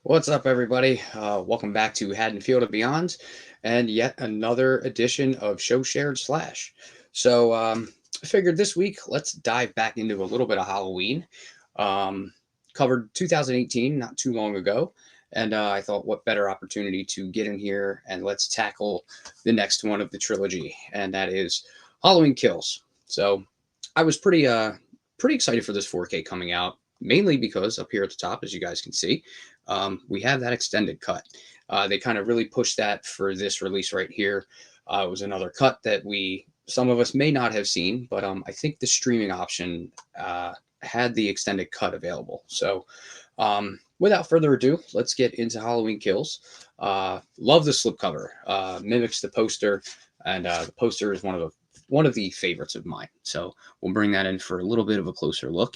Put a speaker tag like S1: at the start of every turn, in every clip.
S1: What's up, everybody? Welcome back to Haddonfield and Beyond, and yet another edition of Show Shared Slash. I figured this week let's dive back into a little bit of Halloween. Um, Covered 2018 not too long ago, and I thought, what better opportunity to get in here and let's tackle the next one of the trilogy, and that is Halloween Kills. So, I was pretty excited for this 4K coming out, mainly because up here at the top, as you guys can see, we have that extended cut. They kind of really pushed that for this release right here. It was another cut that some of us may not have seen, but I think the streaming option had the extended cut available. Without further ado, let's get into Halloween Kills. Love the slipcover. Mimics the poster, and the poster is one of the favorites of mine. So we'll bring that in for a little bit of a closer look.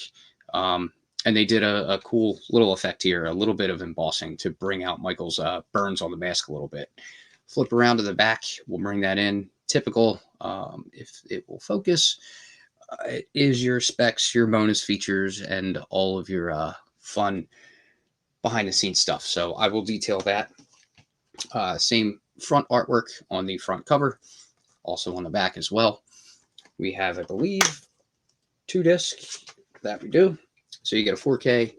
S1: And they did a cool little effect here, a little bit of embossing to bring out Michael's burns on the mask a little bit. Flip around to the back, we'll bring that in. Typical, if it will focus, it is your specs, your bonus features, and all of your fun behind the scenes stuff. So I will detail that. Same front artwork on the front cover, also on the back as well. We have, I believe, 2 discs that we do. So you get a 4K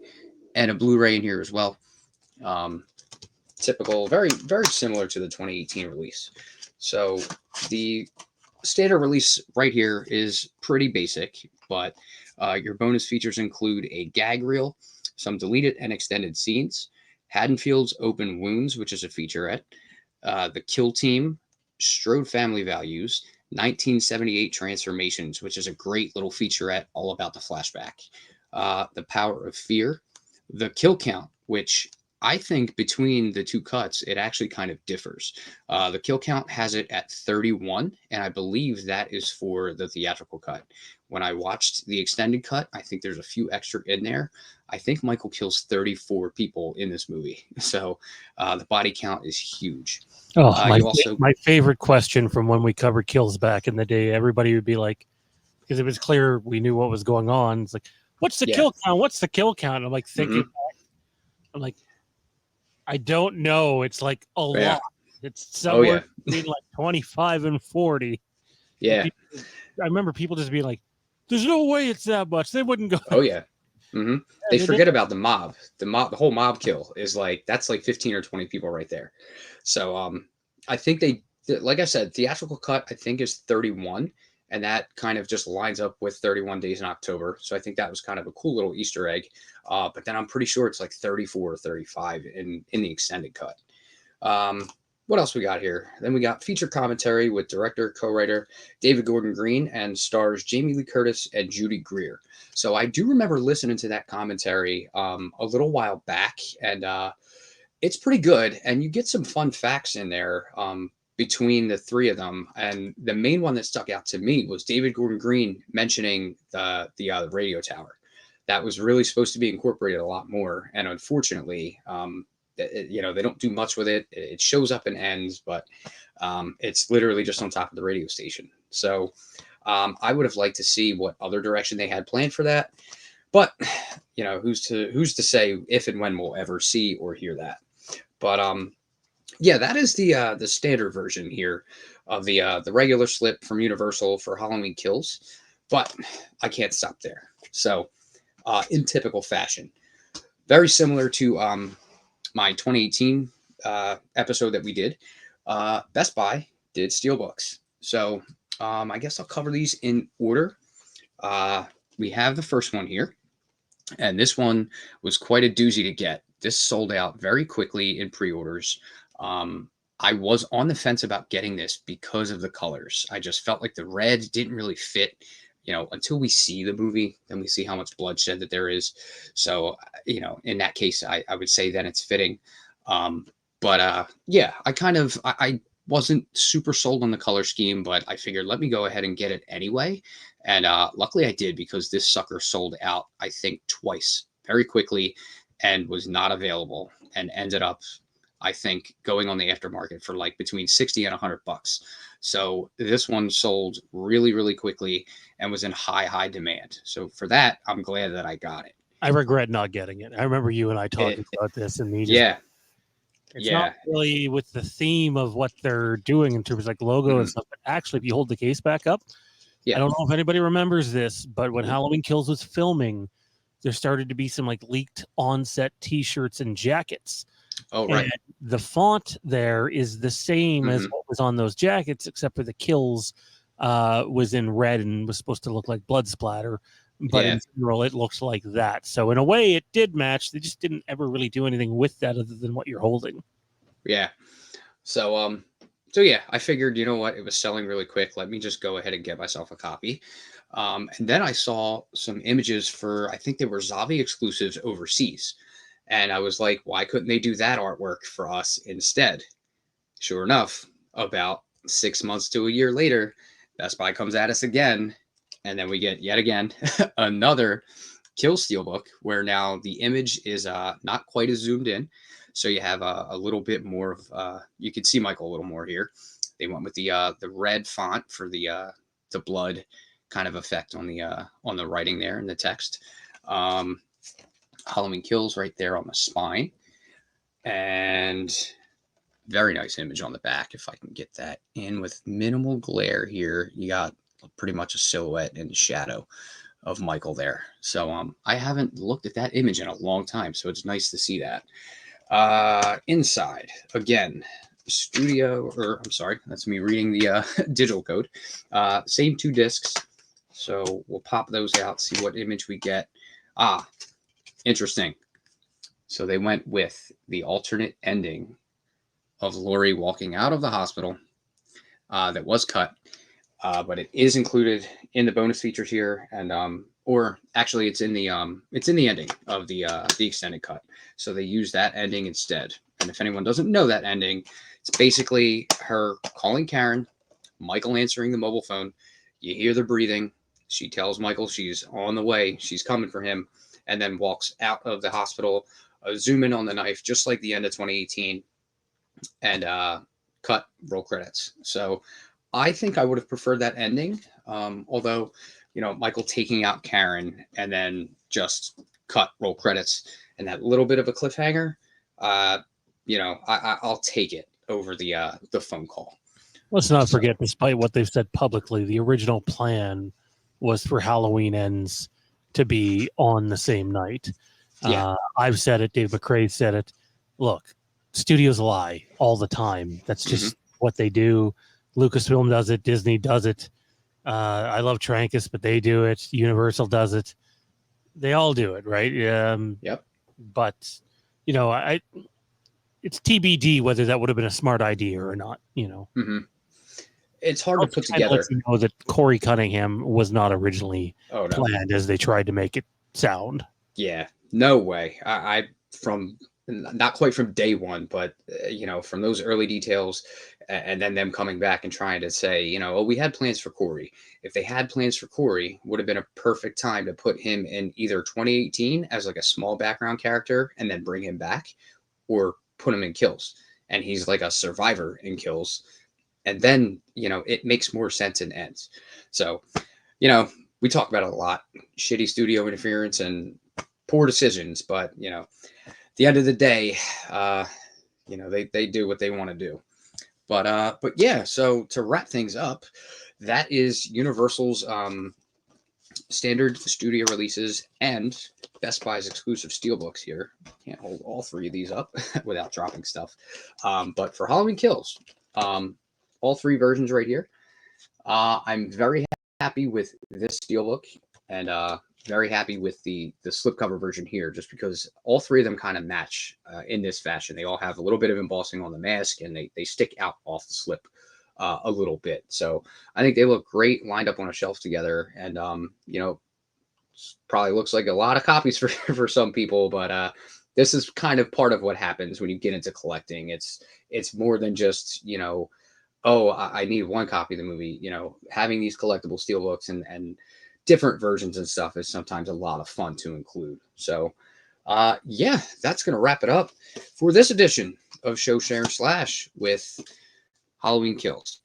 S1: and a Blu-ray in here as well. Typical, very, very similar to the 2018 release. So the standard release right here is pretty basic, but your bonus features include a gag reel, some deleted and extended scenes, Haddonfield's Open Wounds, which is a featurette, the Kill Team, Strode Family Values, 1978 Transformations, which is a great little featurette all about the flashback. The Power of Fear, the Kill Count, which I think between the two cuts, it actually kind of differs. The Kill Count has it at 31, and I believe that is for the theatrical cut. When I watched the extended cut, I think there's a few extra in there. I think Michael kills 34 people in this movie. So the body count is huge.
S2: Oh,
S1: My
S2: favorite question from when we covered kills back in the day. Everybody would be like, because it was clear we knew what was going on. It's like, what's the
S1: Yeah.
S2: kill count? What's the kill count? I'm like thinking, I'm like, I don't know. It's like a
S1: Yeah.
S2: lot. It's
S1: Oh,
S2: somewhere
S1: yeah.
S2: between like 25 and 40.
S1: Yeah.
S2: I remember people just being like, "There's no way it's that much." They wouldn't go.
S1: Oh, yeah. hmm They
S2: They did.
S1: forget about the mob. The whole mob kill is that's like 15 or 20 people right there. So I think like I said, theatrical cut I think is 31, and that kind of just lines up with 31 Days in October. So I think that was kind of a cool little Easter egg. But then I'm pretty sure it's like 34 or 35 in the extended cut. What else we got here? Then we got feature commentary with director, co-writer David Gordon Green and stars Jamie Lee Curtis and Judy Greer. So I do remember listening to that commentary a little while back, and it's pretty good. And you get some fun facts in there between the three of them. And the main one that stuck out to me was David Gordon Green mentioning the radio tower. That was really supposed to be incorporated a lot more, and unfortunately, they don't do much with it. It shows up and ends, but it's literally just on top of the radio station. So I would have liked to see what other direction they had planned for that. But who's to say if and when we'll ever see or hear that? But yeah, that is the standard version here of the regular slip from Universal for Halloween Kills. But I can't stop there. So in typical fashion, very similar to my 2018 episode that we did, Best Buy did Steelbooks. So I guess I'll cover these in order. We have the first one here, and this one was quite a doozy to get. This sold out very quickly in pre-orders. I was on the fence about getting this because of the colors. I just felt like the red didn't really fit. Until we see the movie, then we see how much bloodshed that there is. So, in that case, I would say then it's fitting. Yeah, I wasn't super sold on the color scheme, but I figured let me go ahead and get it anyway. And luckily I did, because this sucker sold out, I think, twice very quickly and was not available, and ended up, I think, going on the aftermarket for like between 60 and $100. So this one sold really, really quickly and was in high demand. So for that, I'm glad that I got it.
S2: I regret not getting it. I remember you and I talking about this, and me just
S1: Yeah,
S2: it's not
S1: yeah,
S2: really with the theme of what they're doing in terms of like logo and
S1: mhm,
S2: stuff. But actually, if you hold the case back up, I
S1: yeah.
S2: don't know if anybody remembers this, but when Halloween Kills was filming, there started to be some like leaked on-set T-shirts and jackets,
S1: Oh,
S2: and
S1: right.
S2: the font there is the same as
S1: Hmm.
S2: what was on those jackets, except for the kills was in red and was supposed to look like blood splatter. But
S1: Yeah,
S2: in general, it looks like that. So in a way, it did match. They just didn't ever really do anything with that other than what you're holding.
S1: yeah. So so yeah, I figured, you know what, it was selling really quick. Let me just go ahead and get myself a copy. And then I saw some images for, I think they were Zavi exclusives overseas. And I was like, why couldn't they do that artwork for us instead? Sure enough, about 6 months to a year later, Best Buy comes at us again. And then we get yet again another Kill Steelbook, where now the image is not quite as zoomed in. So you have a little bit more of, you can see Michael a little more here. They went with the red font for the blood kind of effect on the writing there in the text. Um, Halloween Kills right there on the spine. And very nice image on the back. If I can get that in with minimal glare here, you got pretty much a silhouette and shadow of Michael there. So I haven't looked at that image in a long time, so it's nice to see that. Inside again, studio, or I'm sorry, that's me reading the digital code. Same two discs, so we'll pop those out, see what image we get. Ah, interesting. So they went with the alternate ending of Lori walking out of the hospital that was cut, but it is included in the bonus features here, and or actually, it's in the ending of the extended cut. So they use that ending instead. And if anyone doesn't know that ending, it's basically her calling Karen, Michael answering the mobile phone. You hear the breathing. She tells Michael she's on the way. She's coming for him, and then walks out of the hospital. Zoom in on the knife, just like the end of 2018, and cut, roll credits. So I think I would have preferred that ending. Although, Michael taking out Karen and then just cut, roll credits, and that little bit of a cliffhanger, uh, I'll take it over the phone call.
S2: Let's not
S1: So
S2: forget, despite what they've said publicly, the original plan was for Halloween Ends to be on the same night.
S1: yeah,
S2: I've said it. Dave McCrae said it. Look, studios lie all the time. That's
S1: hmm
S2: just what they do. Lucasfilm does it. Disney does it. I love Trancas, but they do it. Universal does it. They all do it, right?
S1: yep,
S2: But I it's TBD whether that would have been a smart idea or not.
S1: hmm it's hard to
S2: Also
S1: put
S2: kind of lets
S1: together.
S2: you know that Corey Cunningham was not originally
S1: Oh no,
S2: planned as they tried to make it sound.
S1: yeah, no way. I from not quite from day one, but from those early details, and then them coming back and trying to say, oh, we had plans for Corey. If they had plans for Corey, would have been a perfect time to put him in either 2018 as like a small background character and then bring him back, or put him in Kills and he's like a survivor in Kills, and then it makes more sense and ends. So you know, we talk about it a lot, shitty studio interference and poor decisions, but at the end of the day, uh, they do what they want to do. But yeah, so to wrap things up, that is Universal's standard studio releases and Best Buy's exclusive steelbooks here. Can't hold all three of these up without dropping stuff. But for Halloween Kills, um, all three versions right here. I'm very happy with this steelbook, and very happy with the slipcover version here, just because all three of them kind of match in this fashion. They all have a little bit of embossing on the mask, and they stick out off the slip a little bit. So I think they look great lined up on a shelf together, and probably looks like a lot of copies for for some people, but this is kind of part of what happens when you get into collecting. It's more than just oh, I need one copy of the movie. Having these collectible steelbooks and different versions and stuff is sometimes a lot of fun to include. So, yeah, that's going to wrap it up for this edition of Show Share Slash with Halloween Kills.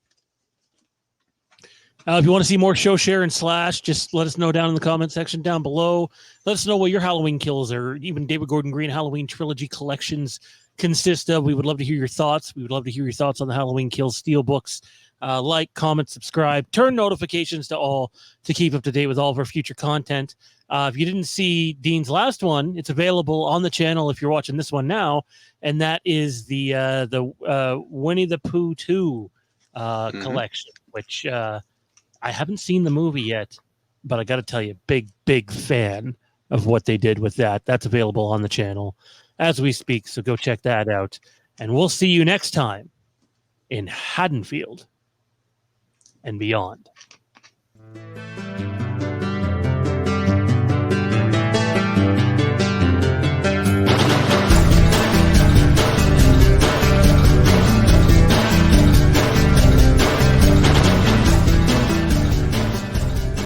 S2: If you want to see more show, share, and slash, just let us know down in the comment section down below. Let us know what your Halloween kills or even David Gordon Green Halloween trilogy collections consist of. We would love to hear your thoughts. We would love to hear your thoughts on the Halloween Kills Steelbooks. Like, comment, subscribe, turn notifications to all to keep up to date with all of our future content. If you didn't see Dean's last one, it's available on the channel if you're watching this one now, and that is the Winnie the Pooh 2 collection, which I haven't seen the movie yet, but I got to tell you, big fan of what they did with that. That's available on the channel as we speak, so go check that out. And we'll see you next time in Haddonfield and beyond.